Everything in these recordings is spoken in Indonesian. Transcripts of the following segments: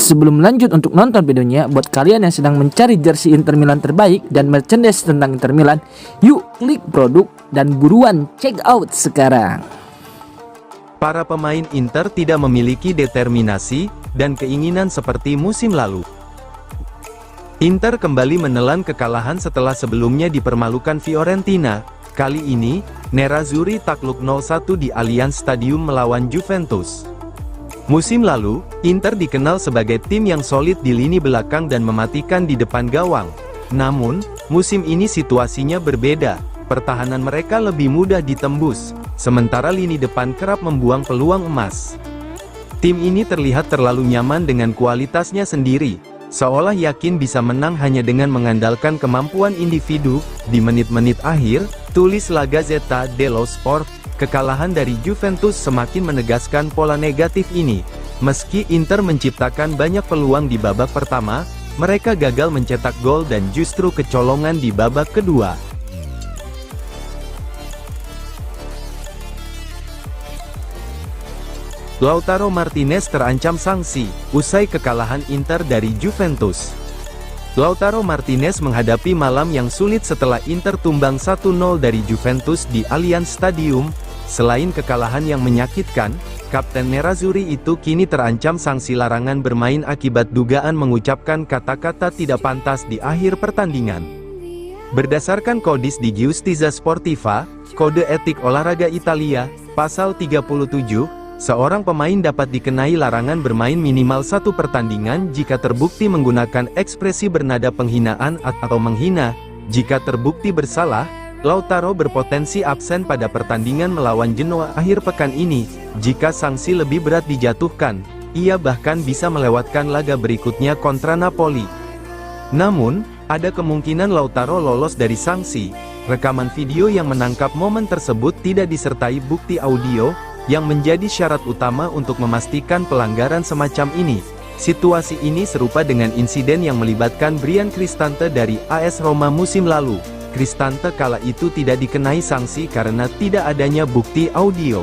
Sebelum lanjut untuk nonton videonya, buat kalian yang sedang mencari jersey Inter Milan terbaik dan merchandise tentang Inter Milan, yuk klik produk dan buruan check out sekarang. Para pemain Inter tidak memiliki determinasi dan keinginan seperti musim lalu. Inter kembali menelan kekalahan setelah sebelumnya dipermalukan Fiorentina. Kali ini, Nerazzurri takluk 0-1 di Allianz Stadium melawan Juventus. Musim lalu, Inter dikenal sebagai tim yang solid di lini belakang dan mematikan di depan gawang. Namun, musim ini situasinya berbeda. Pertahanan mereka lebih mudah ditembus, sementara lini depan kerap membuang peluang emas. Tim ini terlihat terlalu nyaman dengan kualitasnya sendiri, seolah yakin bisa menang hanya dengan mengandalkan kemampuan individu. Di menit-menit akhir, tulis La Gazzetta dello Sport, kekalahan dari Juventus semakin menegaskan pola negatif ini. Meski Inter menciptakan banyak peluang di babak pertama, mereka gagal mencetak gol dan justru kecolongan di babak kedua. Lautaro Martinez terancam sanksi, usai kekalahan Inter dari Juventus. Lautaro Martinez menghadapi malam yang sulit setelah Inter tumbang 1-0 dari Juventus di Allianz Stadium. Selain kekalahan yang menyakitkan, Kapten Nerazzurri itu kini terancam sanksi larangan bermain akibat dugaan mengucapkan kata-kata tidak pantas di akhir pertandingan. Berdasarkan Kodis di Giustizia Sportiva, Kode Etik Olahraga Italia, Pasal 37, seorang pemain dapat dikenai larangan bermain minimal satu pertandingan jika terbukti menggunakan ekspresi bernada penghinaan atau menghina. Jika terbukti bersalah, Lautaro berpotensi absen pada pertandingan melawan Genoa akhir pekan ini. Jika sanksi lebih berat dijatuhkan, ia bahkan bisa melewatkan laga berikutnya kontra Napoli. Namun, ada kemungkinan Lautaro lolos dari sanksi. Rekaman video yang menangkap momen tersebut tidak disertai bukti audio, yang menjadi syarat utama untuk memastikan pelanggaran semacam ini. Situasi ini serupa dengan insiden yang melibatkan Bryan Cristante dari AS Roma musim lalu. Cristante kala itu tidak dikenai sanksi karena tidak adanya bukti audio.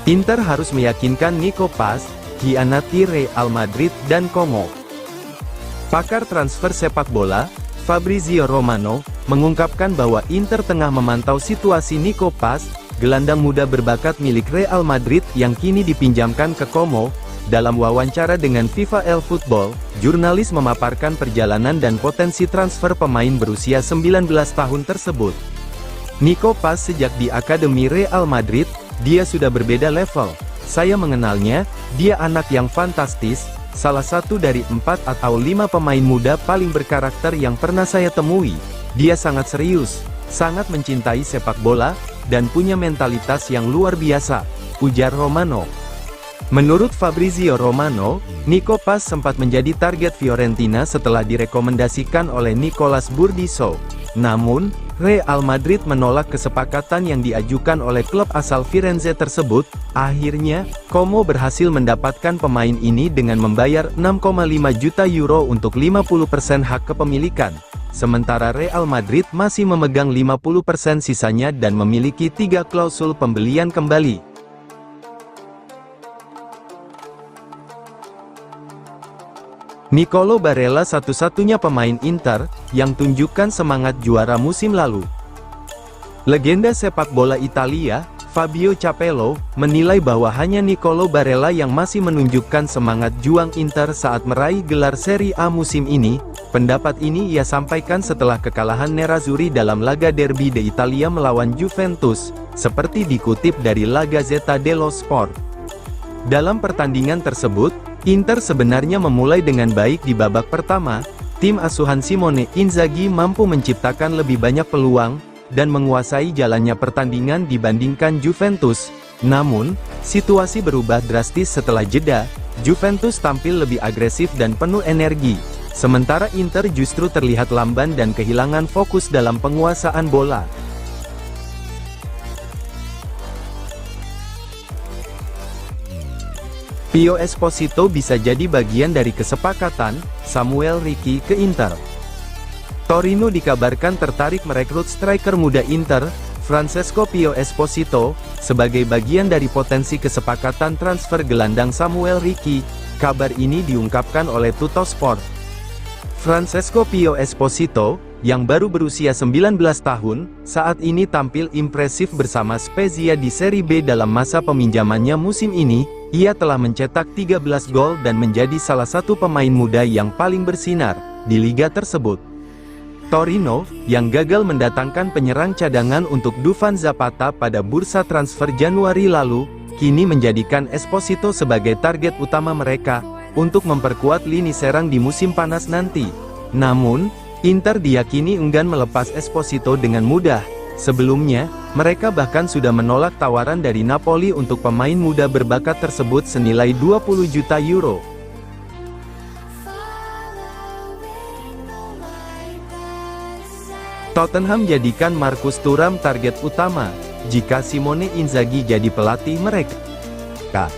Inter harus meyakinkan Nico Paz, hianati Real Madrid dan Como. Pakar transfer sepak bola, Fabrizio Romano, mengungkapkan bahwa Inter tengah memantau situasi Nico Paz, gelandang muda berbakat milik Real Madrid yang kini dipinjamkan ke Como. Dalam wawancara dengan FIFA El Football, jurnalis memaparkan perjalanan dan potensi transfer pemain berusia 19 tahun tersebut. Nico Paz sejak di Akademi Real Madrid, dia sudah berbeda level. Saya mengenalnya, dia anak yang fantastis, salah satu dari 4 atau 5 pemain muda paling berkarakter yang pernah saya temui. Dia sangat serius, sangat mencintai sepak bola, dan punya mentalitas yang luar biasa, ujar Romano. Menurut Fabrizio Romano, Nico Paz sempat menjadi target Fiorentina setelah direkomendasikan oleh Nicolas Burdisso. Namun, Real Madrid menolak kesepakatan yang diajukan oleh klub asal Firenze tersebut. Akhirnya, Como berhasil mendapatkan pemain ini dengan membayar 6,5 juta euro untuk 50% hak kepemilikan. Sementara Real Madrid masih memegang 50% sisanya dan memiliki 3 klausul pembelian kembali. Nicolo Barella satu-satunya pemain Inter yang tunjukkan semangat juara musim lalu. Legenda sepak bola Italia, Fabio Capello, menilai bahwa hanya Nicolo Barella yang masih menunjukkan semangat juang Inter saat meraih gelar Serie A musim ini. Pendapat ini ia sampaikan setelah kekalahan Nerazzurri dalam laga Derby d'Italia melawan Juventus, seperti dikutip dari La Gazzetta dello Sport. Dalam pertandingan tersebut, Inter sebenarnya memulai dengan baik di babak pertama. Tim asuhan Simone Inzaghi mampu menciptakan lebih banyak peluang dan menguasai jalannya pertandingan dibandingkan Juventus. Namun, situasi berubah drastis setelah jeda. Juventus tampil lebih agresif dan penuh energi, sementara Inter justru terlihat lamban dan kehilangan fokus dalam penguasaan bola. Pio Esposito bisa jadi bagian dari kesepakatan Samuel Ricky ke Inter. Torino dikabarkan tertarik merekrut striker muda Inter, Francesco Pio Esposito, sebagai bagian dari potensi kesepakatan transfer gelandang Samuel Ricky. Kabar ini diungkapkan oleh Tuttosport. Francesco Pio Esposito, yang baru berusia 19 tahun, saat ini tampil impresif bersama Spezia di Serie B dalam masa peminjamannya musim ini. Ia telah mencetak 13 gol dan menjadi salah satu pemain muda yang paling bersinar di liga tersebut. Torino, yang gagal mendatangkan penyerang cadangan untuk Dufan Zapata pada bursa transfer Januari lalu, kini menjadikan Esposito sebagai target utama mereka, untuk memperkuat lini serang di musim panas nanti. Namun, Inter diyakini enggan melepas Esposito dengan mudah. Sebelumnya, mereka bahkan sudah menolak tawaran dari Napoli untuk pemain muda berbakat tersebut senilai 20 juta euro. Tottenham jadikan Marcus Thuram target utama, jika Simone Inzaghi jadi pelatih mereka.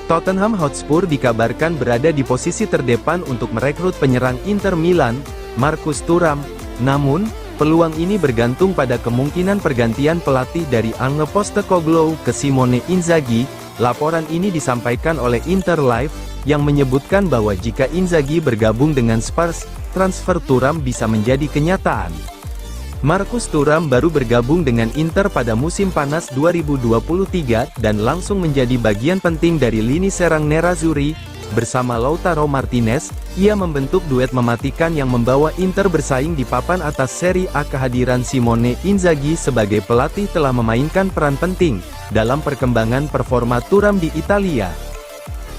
Tottenham Hotspur dikabarkan berada di posisi terdepan untuk merekrut penyerang Inter Milan, Marcus Thuram. Namun, peluang ini bergantung pada kemungkinan pergantian pelatih dari Ange Postecoglou ke Simone Inzaghi. Laporan ini disampaikan oleh Inter Live, yang menyebutkan bahwa jika Inzaghi bergabung dengan Spurs, transfer Thuram bisa menjadi kenyataan. Marcus Thuram baru bergabung dengan Inter pada musim panas 2023 dan langsung menjadi bagian penting dari lini serang Nerazzurri. Bersama Lautaro Martinez, ia membentuk duet mematikan yang membawa Inter bersaing di papan atas Serie A. Kehadiran Simone Inzaghi sebagai pelatih telah memainkan peran penting dalam perkembangan performa Thuram di Italia.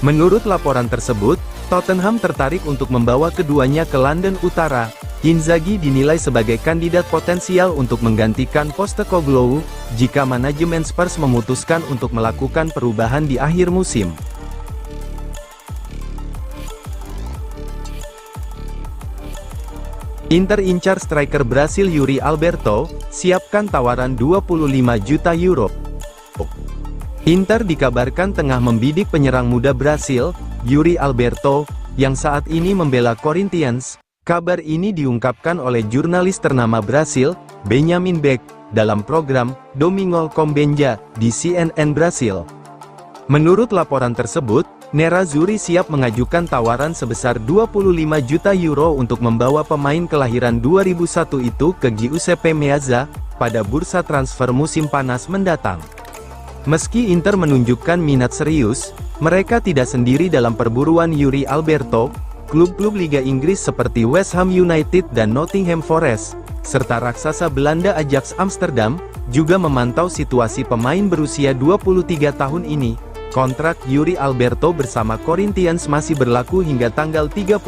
Menurut laporan tersebut, Tottenham tertarik untuk membawa keduanya ke London Utara. Inzaghi dinilai sebagai kandidat potensial untuk menggantikan Postecoglou, jika manajemen Spurs memutuskan untuk melakukan perubahan di akhir musim. Inter incar striker Brasil Yuri Alberto, siapkan tawaran 25 juta euro. Inter dikabarkan tengah membidik penyerang muda Brasil, Yuri Alberto, yang saat ini membela Corinthians. Kabar ini diungkapkan oleh jurnalis ternama Brasil, Benjamin Beck, dalam program Domingol Combenja di CNN Brasil. Menurut laporan tersebut, Nerazzurri siap mengajukan tawaran sebesar 25 juta euro untuk membawa pemain kelahiran 2001 itu ke Giuseppe Meazza pada bursa transfer musim panas mendatang. Meski Inter menunjukkan minat serius, mereka tidak sendiri dalam perburuan Yuri Alberto. Klub-klub Liga Inggris seperti West Ham United dan Nottingham Forest, serta raksasa Belanda Ajax Amsterdam, juga memantau situasi pemain berusia 23 tahun ini. Kontrak Yuri Alberto bersama Corinthians masih berlaku hingga tanggal 31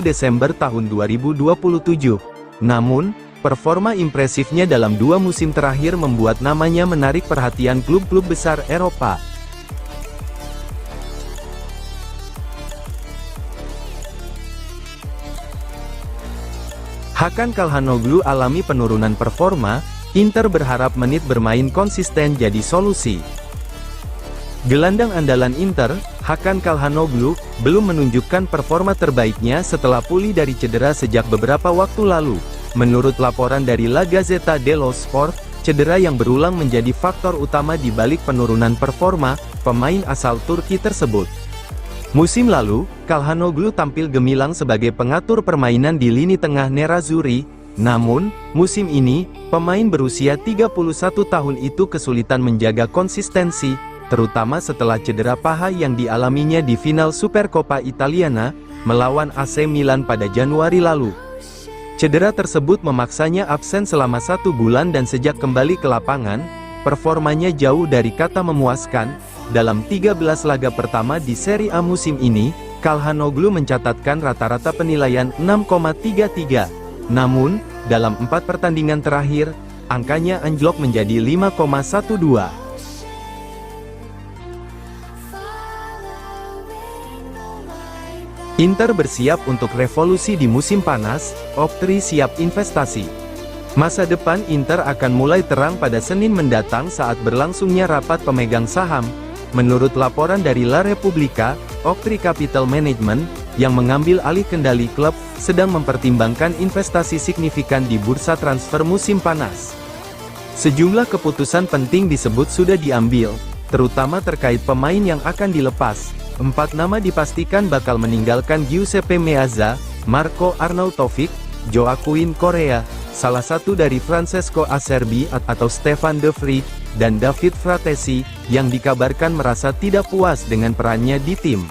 Desember tahun 2027. Namun, performa impresifnya dalam 2 musim terakhir membuat namanya menarik perhatian klub-klub besar Eropa. Hakan Calhanoglu alami penurunan performa. Inter berharap menit bermain konsisten jadi solusi. Gelandang andalan Inter, Hakan Calhanoglu, belum menunjukkan performa terbaiknya setelah pulih dari cedera sejak beberapa waktu lalu. Menurut laporan dari La Gazzetta dello Sport, cedera yang berulang menjadi faktor utama di balik penurunan performa pemain asal Turki tersebut. Musim lalu, Calhanoglu tampil gemilang sebagai pengatur permainan di lini tengah Nerazzurri. Namun, musim ini, pemain berusia 31 tahun itu kesulitan menjaga konsistensi, terutama setelah cedera paha yang dialaminya di final Supercoppa Italiana, melawan AC Milan pada Januari lalu. Cedera tersebut memaksanya absen selama 1 bulan dan sejak kembali ke lapangan, performanya jauh dari kata memuaskan. Dalam 13 laga pertama di Serie A musim ini, Calhanoglu mencatatkan rata-rata penilaian 6,33. Namun, dalam 4 pertandingan terakhir, angkanya anjlok menjadi 5,12. Inter bersiap untuk revolusi di musim panas, Oktri siap investasi. Masa depan Inter akan mulai terang pada Senin mendatang saat berlangsungnya rapat pemegang saham. Menurut laporan dari La Repubblica, Oktri Capital Management, yang mengambil alih kendali klub, sedang mempertimbangkan investasi signifikan di bursa transfer musim panas. Sejumlah keputusan penting disebut sudah diambil, terutama terkait pemain yang akan dilepas. 4 nama dipastikan bakal meninggalkan Giuseppe Meazza, Marco Arnautovic, Joaquin Correa, salah satu dari Francesco Acerbi atau Stefan de Vrij, dan David Fratesi, yang dikabarkan merasa tidak puas dengan perannya di tim.